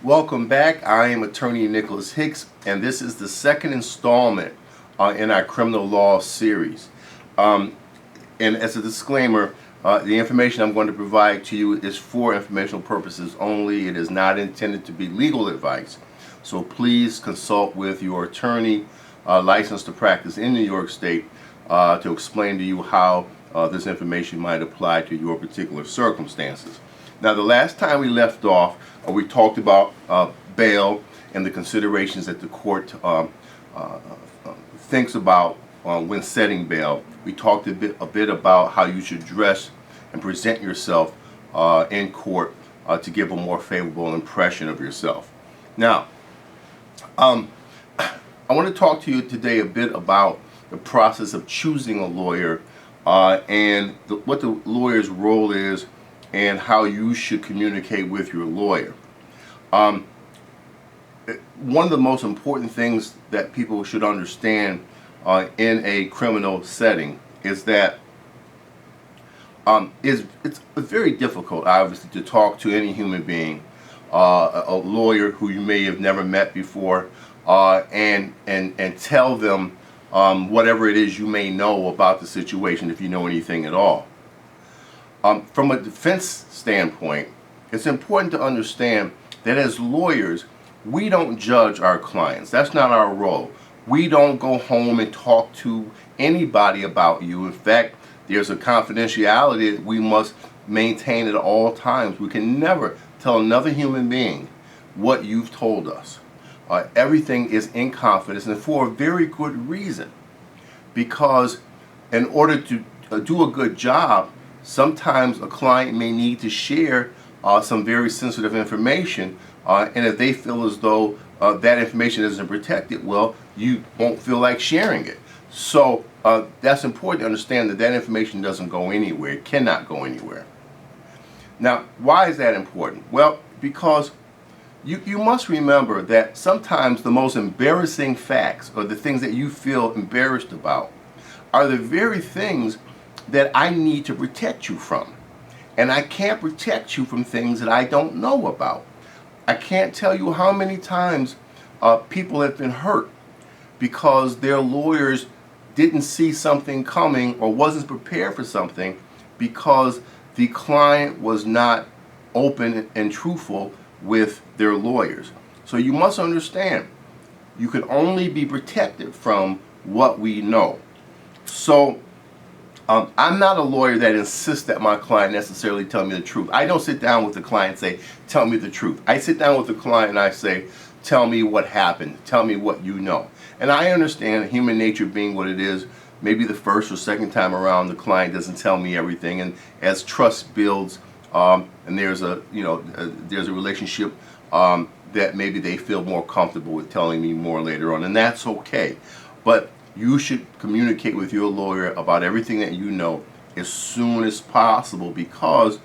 Welcome back. I am attorney Nicholas Hicks, and this is the second installment in our criminal law series. Um, and as a disclaimer, the information I'm going to provide to you is for informational purposes only. It is not intended to be legal advice. So please consult with your attorney licensed to practice in New York State to explain to you how this information might apply to your particular circumstances. Now, the last time we left off, we talked about bail and the considerations that the court thinks about when setting bail. We talked a bit about how you should dress and present yourself in court to give a more favorable impression of yourself. Now, I want to talk to you today a bit about the process of choosing a lawyer and what the lawyer's role is and how you should communicate with your lawyer. One of the most important things that people should understand in a criminal setting is that it's very difficult, obviously, to talk to any human being, a lawyer who you may have never met before, and tell them whatever it is you may know about the situation, if you know anything at all. From a defense standpoint, it's important to understand that as lawyers, we don't judge our clients. That's not our role. We don't go home and talk to anybody about you. In fact, there's a confidentiality that we must maintain at all times. We can never tell another human being what you've told us. Everything is in confidence, and for a very good reason. Because in order to do a good job, sometimes a client may need to share some very sensitive information, and if they feel as though that information isn't protected, well, you won't feel like sharing it. So that's important to understand that that information doesn't go anywhere. It cannot go anywhere. Now, why is that important? Well, because you must remember that sometimes the most embarrassing facts, or the things that you feel embarrassed about, are the very things that I need to protect you from. And I can't protect you from things that I don't know about. I can't tell you how many times people have been hurt because their lawyers didn't see something coming or wasn't prepared for something because the client was not open and truthful with their lawyers. So you must understand, you can only be protected from what we know. So I'm not a lawyer that insists that my client necessarily tell me the truth. I don't sit down with the client and say, tell me the truth. I sit down with the client and I say, tell me what happened. Tell me what you know. And I understand human nature being what it is. Maybe the first or second time around, the client doesn't tell me everything. And as trust builds, and there's a relationship that maybe they feel more comfortable with telling me more later on, and that's okay. But you should communicate with your lawyer about everything that you know as soon as possible because,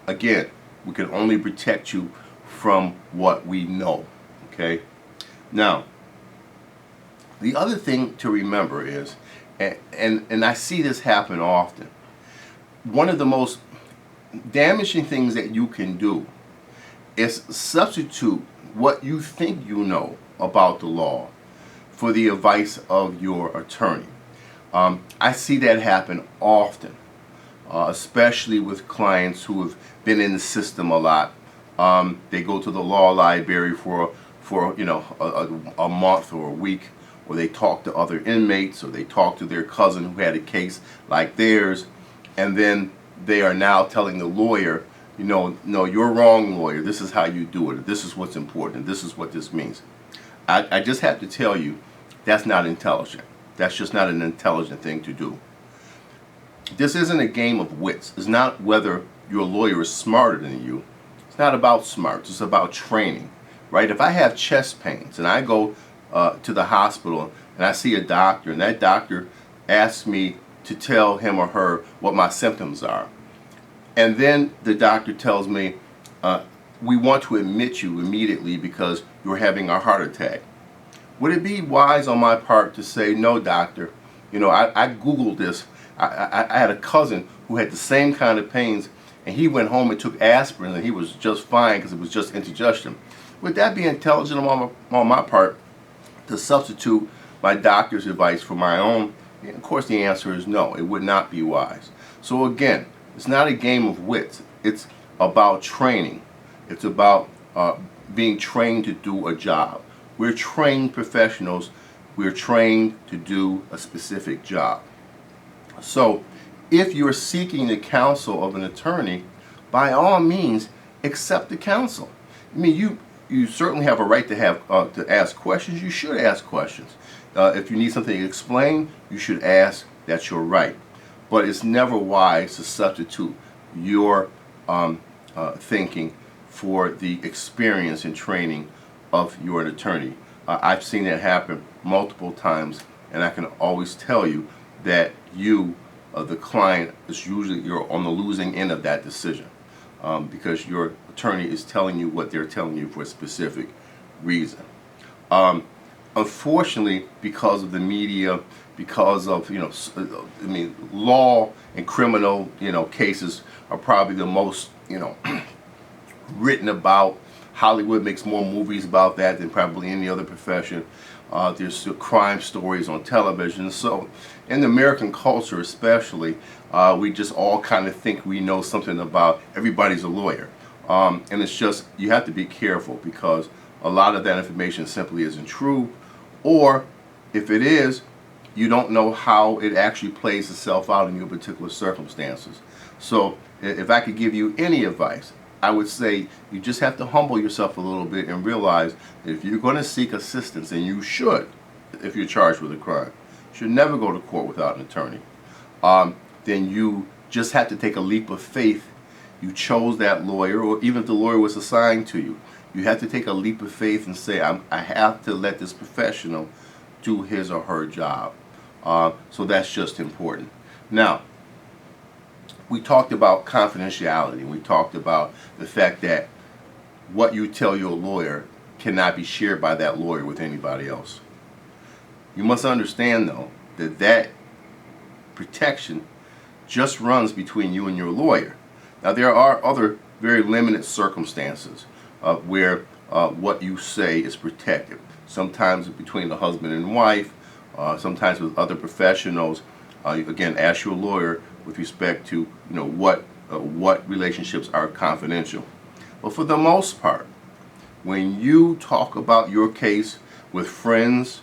again, we can only protect you from what we know, okay? Now, the other thing to remember is, and I see this happen often, one of the most damaging things that you can do is substitute what you think you know about the law for the advice of your attorney. I see that happen often, especially with clients who have been in the system a lot. They go to the law library for a month or a week, or they talk to other inmates, or they talk to their cousin who had a case like theirs, and then they are now telling the lawyer, no, you're wrong, lawyer. This is how you do it. This is what's important. This is what this means. I just have to tell you, that's not intelligent. That's just not an intelligent thing to do. This isn't a game of wits. It's not whether your lawyer is smarter than you. It's not about smarts. It's about training, right? If I have chest pains and I go to the hospital and I see a doctor, and that doctor asks me to tell him or her what my symptoms are, and then the doctor tells me, we want to admit you immediately because you're having a heart attack. Would it be wise on my part to say, no, doctor, I Googled this. I had a cousin who had the same kind of pains, and he went home and took aspirin and he was just fine because it was just indigestion. Would that be intelligent on my part to substitute my doctor's advice for my own? And of course, the answer is no. It would not be wise. So again, it's not a game of wits. It's about training. It's about being trained to do a job. We're trained professionals. We're trained to do a specific job. So if you're seeking the counsel of an attorney, by all means, accept the counsel. I mean, you certainly have a right to have to ask questions. You should ask questions. If you need something explained, you should ask. That's your right. But it's never wise to substitute your thinking for the experience and training of your attorney. I've seen that happen multiple times, and I can always tell you that you, the client, is usually you're on the losing end of that decision because your attorney is telling you what they're telling you for a specific reason. Unfortunately, because of the media, because of I mean, law and criminal cases are probably the most written about. Hollywood makes more movies about that than probably any other profession. There's still crime stories on television. So in the American culture especially, we just all kind of think we know something about everybody's a lawyer. And it's just, you have to be careful because a lot of that information simply isn't true. Or if it is, you don't know how it actually plays itself out in your particular circumstances. So if I could give you any advice, I would say you just have to humble yourself a little bit and realize that if you're going to seek assistance, and you should, if you're charged with a crime, you should never go to court without an attorney. Then you just have to take a leap of faith. You chose that lawyer, or even if the lawyer was assigned to you, you have to take a leap of faith and say, I have to let this professional do his or her job. So that's just important. Now, we talked about confidentiality. We talked about the fact that what you tell your lawyer cannot be shared by that lawyer with anybody else. You must understand, though, that that protection just runs between you and your lawyer. Now, there are other very limited circumstances where what you say is protected. Sometimes between the husband and wife, sometimes with other professionals. Again, ask your lawyer with respect to what relationships are confidential. But for the most part, when you talk about your case with friends,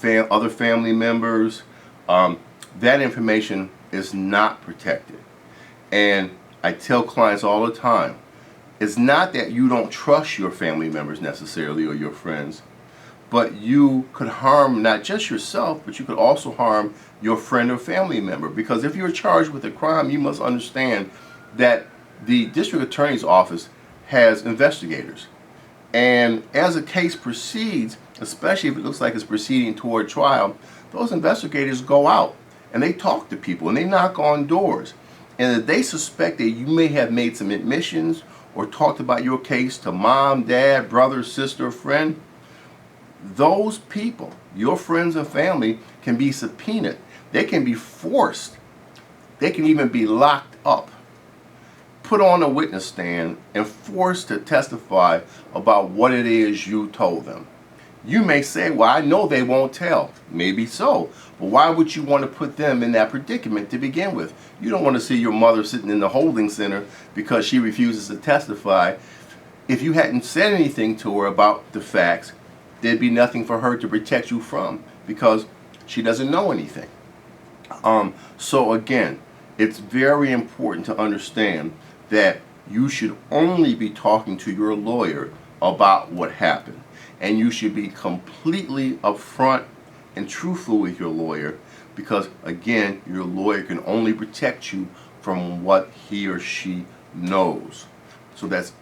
other family members, that information is not protected. And I tell clients all the time, it's not that you don't trust your family members necessarily or your friends, but you could harm not just yourself, but you could also harm your friend or family member. Because if you're charged with a crime, you must understand that the district attorney's office has investigators. And as a case proceeds, especially if it looks like it's proceeding toward trial, those investigators go out and they talk to people and they knock on doors. And if they suspect that you may have made some admissions or talked about your case to mom, dad, brother, sister, friend, those people, your friends and family, can be subpoenaed. They can be forced. They can even be locked up, put on a witness stand, and forced to testify about what it is you told them. You may say, well, I know they won't tell. Maybe so. But why would you want to put them in that predicament to begin with? You don't want to see your mother sitting in the holding center because she refuses to testify. If you hadn't said anything to her about the facts, there'd be nothing for her to protect you from because she doesn't know anything. So again, it's very important to understand that you should only be talking to your lawyer about what happened. And you should be completely upfront and truthful with your lawyer because, again, your lawyer can only protect you from what he or she knows. So that's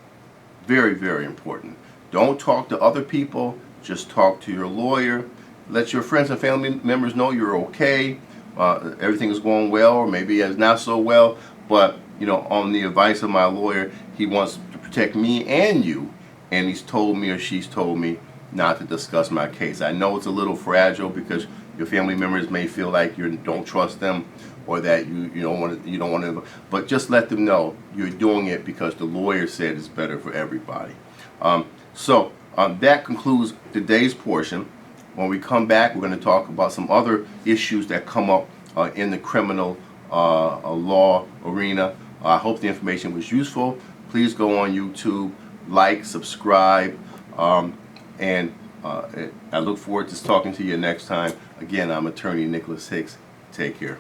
very, very important. Don't talk to other people. Just talk to your lawyer. Let your friends and family members know you're okay. Everything is going well, or maybe it's not so well. But, on the advice of my lawyer, he wants to protect me and you. And he's told me or she's told me not to discuss my case. I know it's a little fragile because your family members may feel like you don't trust them or that you don't want to, but just let them know you're doing it because the lawyer said it's better for everybody. That concludes today's portion. When we come back, we're going to talk about some other issues that come up in the criminal law arena. I hope the information was useful. Please go on YouTube, like, subscribe, and I look forward to talking to you next time. Again, I'm attorney Nicholas Hicks. Take care.